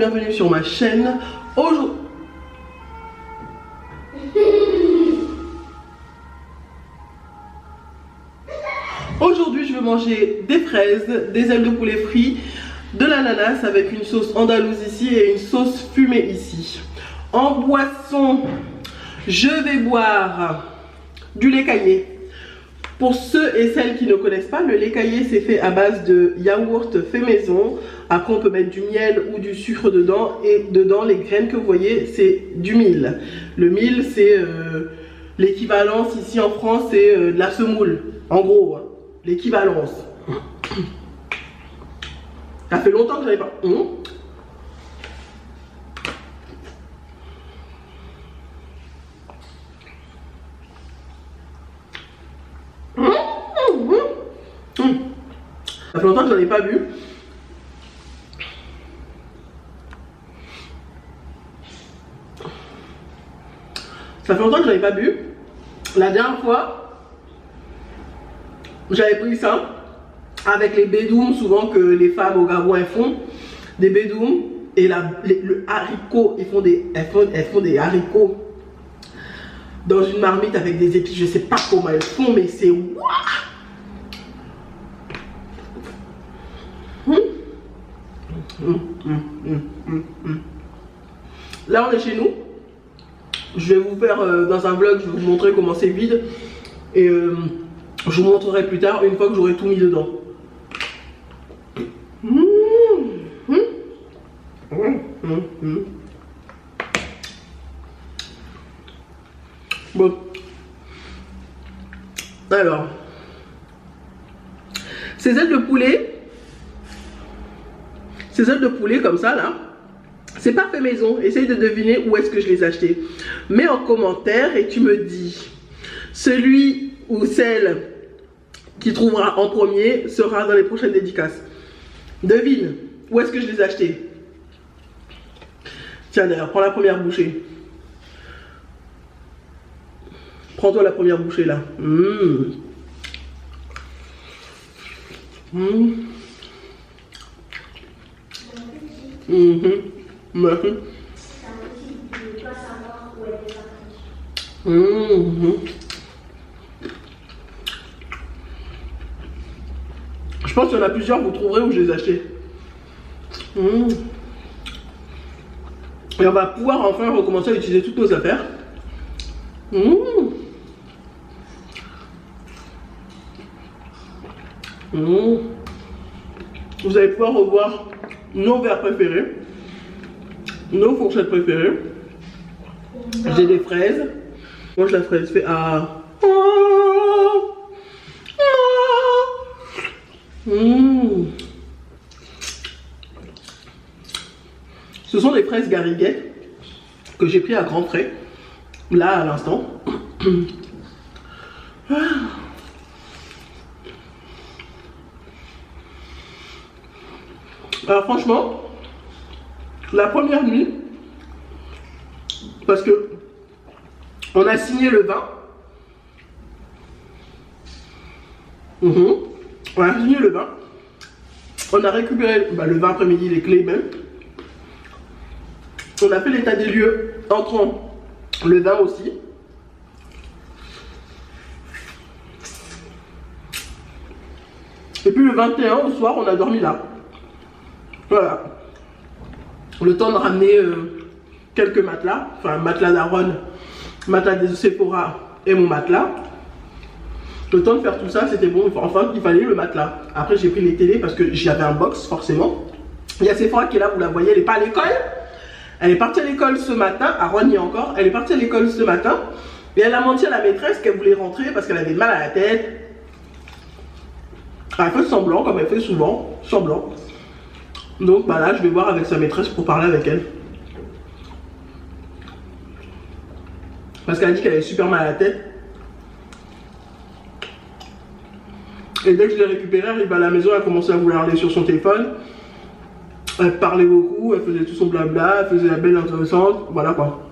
bienvenue sur ma chaîne. Aujourd'hui, je vais manger des fraises, des ailes de poulet frites, de l'ananas avec une sauce andalouse ici et une sauce fumée ici. En boisson, je vais boire du lait caillé. Pour ceux et celles qui ne connaissent pas, le lait caillé c'est fait à base de yaourt fait maison. Après on peut mettre du miel ou du sucre dedans, et dedans les graines que vous voyez c'est du mil. Le mil c'est l'équivalence ici en France, c'est de la semoule, en gros, hein, l'équivalence. Ça fait longtemps que j'avais pas... Ça fait longtemps que j'en ai pas bu. Ça fait longtemps que j'en ai pas bu. La dernière fois, j'avais pris ça avec les bédoums, souvent que les femmes au Gabon elles font des bédoums et le haricot, elles font des haricots dans une marmite avec des épices. Je sais pas comment elles font, mais c'est waouh. Là on est chez nous. Je vais vous faire dans un vlog, je vais vous montrer comment c'est vide. Et je vous montrerai plus tard une fois que j'aurai tout mis dedans. Bon. Alors. Ces ailes de poulet comme ça là, c'est pas fait maison. Essaye de deviner où est-ce que je les ai achetés. Mets en commentaire et tu me dis, celui ou celle qui trouvera en premier sera dans les prochaines dédicaces. Devine où est-ce que je les ai achetés. Tiens d'ailleurs, prends la première bouchée. Prends-toi la première bouchée là. Merci. Je pense qu'il y en a plusieurs, vous trouverez où je les ai achetés. Et on va pouvoir enfin recommencer à utiliser toutes nos affaires. Vous allez pouvoir revoir nos verres préférés, nos fourchettes préférées. J'ai des fraises. Mange la fraise, fais ah. Ce sont des fraises gariguettes que j'ai pris à grands frais là à l'instant. Alors franchement, la première nuit, parce que on a signé le vin. On a signé le vin. On a récupéré le vin après-midi, les clés même. On a fait l'état des lieux entrant le vin aussi. Et puis le 21 au soir, on a dormi là. Voilà. Le temps de ramener quelques matelas, enfin matelas d'Aaron, matelas de Sephora et mon matelas. Le temps de faire tout ça, c'était bon. Enfin, il fallait le matelas. Après, j'ai pris les télés parce que j'avais un box, forcément. Il y a Sephora qui est là, vous la voyez, elle n'est pas à l'école. Elle est partie à l'école ce matin. Aaron y est encore. Elle est partie à l'école ce matin. Et elle a menti à la maîtresse qu'elle voulait rentrer parce qu'elle avait mal à la tête. Elle fait semblant, comme elle fait souvent. Semblant. Donc, bah là, je vais voir avec sa maîtresse pour parler avec elle. Parce qu'elle a dit qu'elle avait super mal à la tête. Et dès que je l'ai récupérée, elle arrive à la maison, elle a commencé à vouloir aller sur son téléphone. Elle parlait beaucoup, elle faisait tout son blabla, elle faisait la belle intéressante, voilà quoi.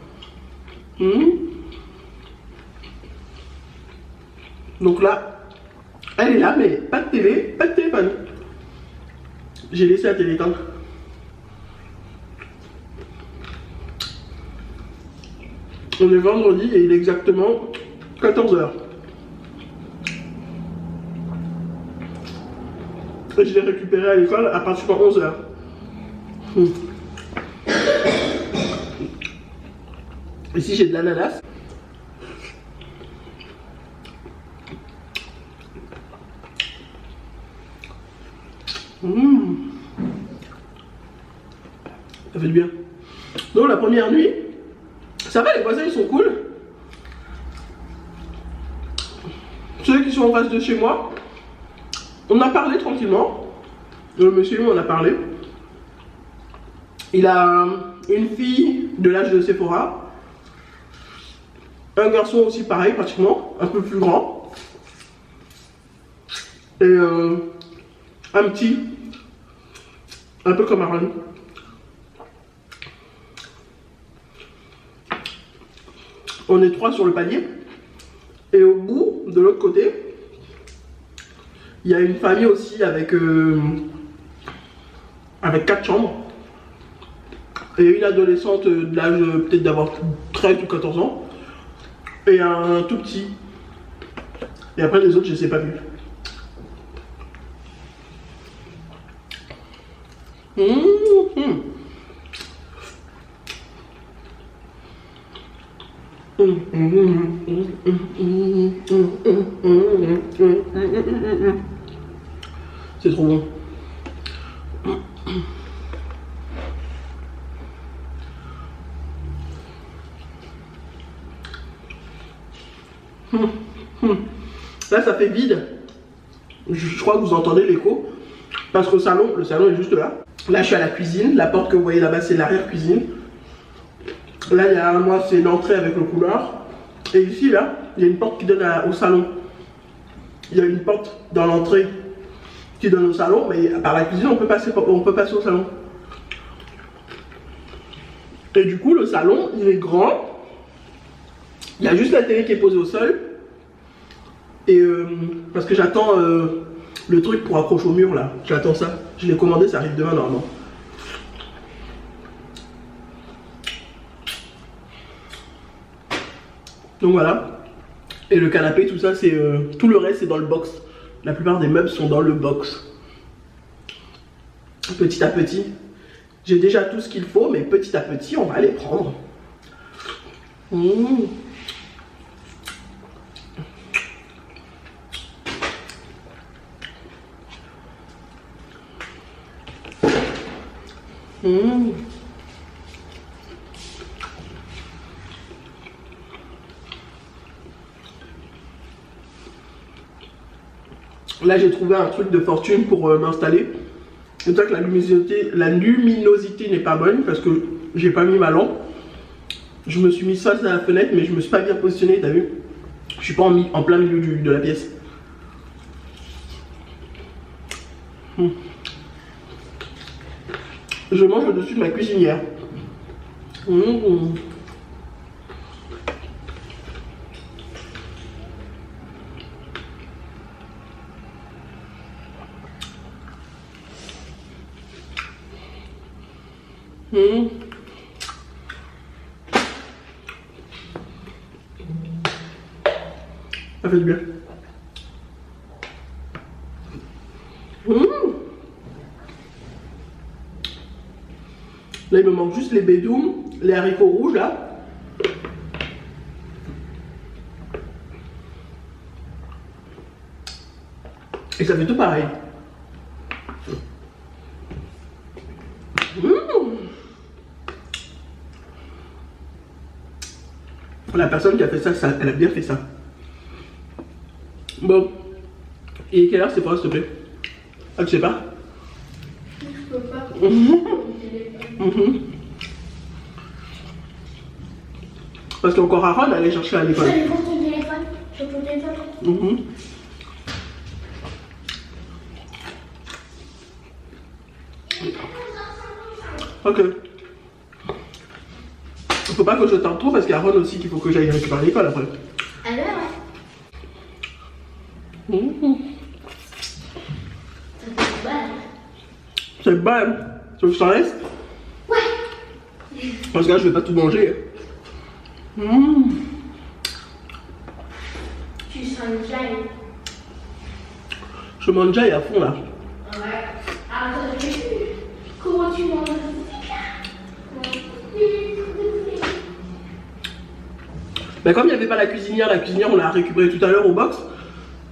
Donc là, elle est là, mais pas de télé, pas de téléphone. J'ai laissé la télé éteinte. On est vendredi et il est exactement 14 h. Et je l'ai récupéré à l'école à partir de 11 h. Ici j'ai de l'ananas. Ça fait du bien. Donc la première nuit, ça va, les voisins ils sont cool. Ceux qui sont en face de chez moi, on a parlé tranquillement. Le monsieur, on a parlé. Il a une fille de l'âge de Sephora. Un garçon aussi pareil, pratiquement, un peu plus grand. Et un petit, un peu comme Aaron. On est 3 sur le palier. Et au bout, de l'autre côté, il y a une famille aussi avec 4 chambres. Et une adolescente de l'âge peut-être d'avoir 13 ou 14 ans. Et un tout petit. Et après les autres, je ne les ai pas vus. C'est trop bon. Là ça fait vide. Je crois que vous entendez l'écho. Parce que le salon est juste là. Là je suis à la cuisine. La porte que vous voyez là-bas c'est l'arrière-cuisine. Là derrière moi c'est l'entrée avec le couloir. Et ici là, il y a une porte qui donne au salon. Il y a une porte dans l'entrée qui donne au salon, mais par la cuisine on peut passer au salon. Et du coup le salon il est grand. Il y a juste la télé qui est posée au sol. Et parce que j'attends le truc pour accrocher au mur là. J'attends ça. Je l'ai commandé, ça arrive demain normalement. Donc voilà. Et le canapé, tout ça, c'est tout le reste c'est dans le box. La plupart des meubles sont dans le box. Petit à petit. J'ai déjà tout ce qu'il faut, mais petit à petit, on va les prendre. Là j'ai trouvé un truc de fortune pour m'installer. C'est ça que la luminosité n'est pas bonne parce que j'ai pas mis ma lampe. Je me suis mis ça à la fenêtre mais je me suis pas bien positionné, t'as vu? Je suis pas en plein milieu de la pièce. Je mange au-dessus de ma cuisinière. Ça fait du bien. Là il me manque juste les bédoumes, les haricots rouges là. Et ça fait tout pareil. La personne qui a fait ça, elle a bien fait ça. Bon. Et quelle heure c'est pas, s'il te plaît? Ah, tu sais pas? Je peux pas. Parce qu'encore Aaron allait chercher à l'école. Allez, prends ton téléphone. Sur ton téléphone. Ok. Faut pas que je tarde trop parce qu'il y a Aaron aussi qu'il faut que j'aille récupérer à l'école après. À l'heure, C'est bon. Tu veux que je t'en laisse? Ouais. Parce que là je vais pas tout manger. Tu sens le jail. Je mange déjà à fond là. Ouais. Attends, comment tu manges? Bah comme il n'y avait pas la cuisinière on l'a récupérée tout à l'heure au box.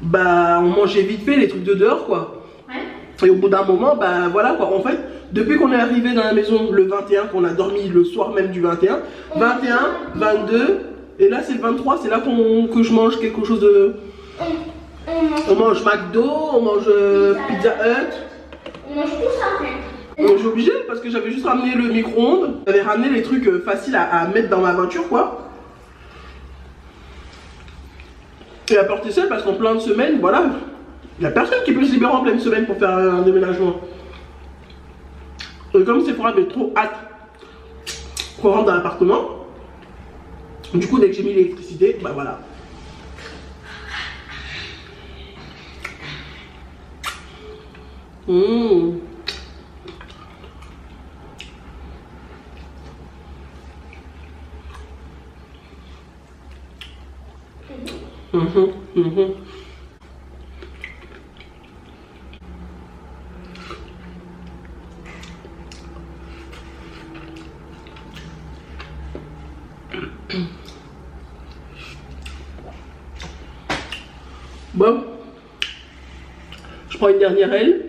Bah on mangeait vite fait les trucs de dehors quoi. Ouais. Et au bout d'un moment, bah voilà quoi. En fait, depuis qu'on est arrivé dans la maison le 21, qu'on a dormi le soir même du 21, 21, 22, et là c'est le 23, c'est là que je mange quelque chose de... On mange McDo, on mange Pizza Hut. On mange tout ça après. Je suis obligé parce que j'avais juste ramené le micro-ondes. J'avais ramené les trucs faciles à mettre dans ma voiture quoi. Et à porter seul parce qu'en plein de semaine, voilà, il n'y a personne qui peut se libérer en pleine semaine pour faire un déménagement. Et comme Sephora avait trop hâte qu'on rentre dans l'appartement, du coup dès que j'ai mis l'électricité, bah voilà. Bon, je prends une dernière aile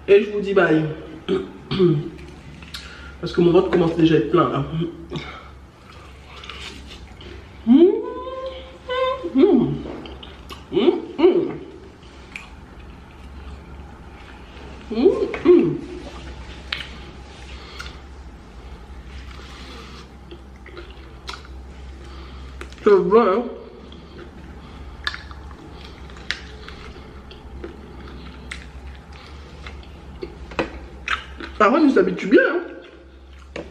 et je vous dis bye. Parce que mon ventre commence déjà à être plein là. C'est bon hein. Par contre, il s'habitue bien. Hein.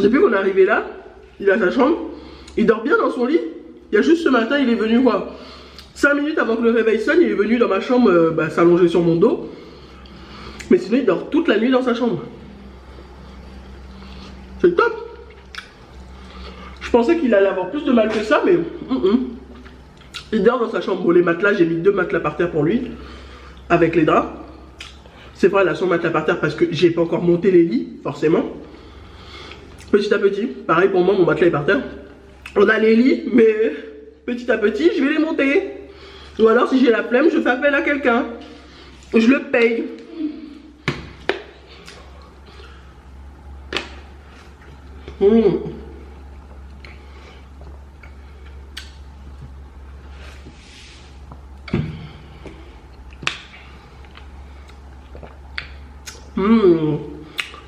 Depuis qu'on est arrivé là, il a sa chambre, il dort bien dans son lit. Il y a juste ce matin, il est venu quoi 5 minutes avant que le réveil sonne, il est venu dans ma chambre s'allonger sur mon dos. Mais sinon, il dort toute la nuit dans sa chambre. C'est top. Je pensais qu'il allait avoir plus de mal que ça, mais il dort dans sa chambre. Bon, les matelas, j'ai mis 2 matelas par terre pour lui, avec les draps. C'est vrai, elle a son matelas par terre parce que j'ai pas encore monté les lits, forcément. Petit à petit, pareil pour moi, mon matelas est par terre. On a les lits, mais petit à petit, je vais les monter. Ou alors, si j'ai la flemme, je fais appel à quelqu'un. Je le paye.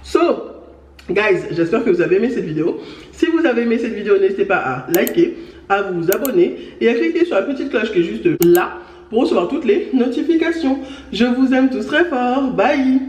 So, guys, j'espère que vous avez aimé cette vidéo. Si vous avez aimé cette vidéo, n'hésitez pas à liker, à vous abonner et à cliquer sur la petite cloche qui est juste là pour recevoir toutes les notifications. Je vous aime tous très fort. Bye.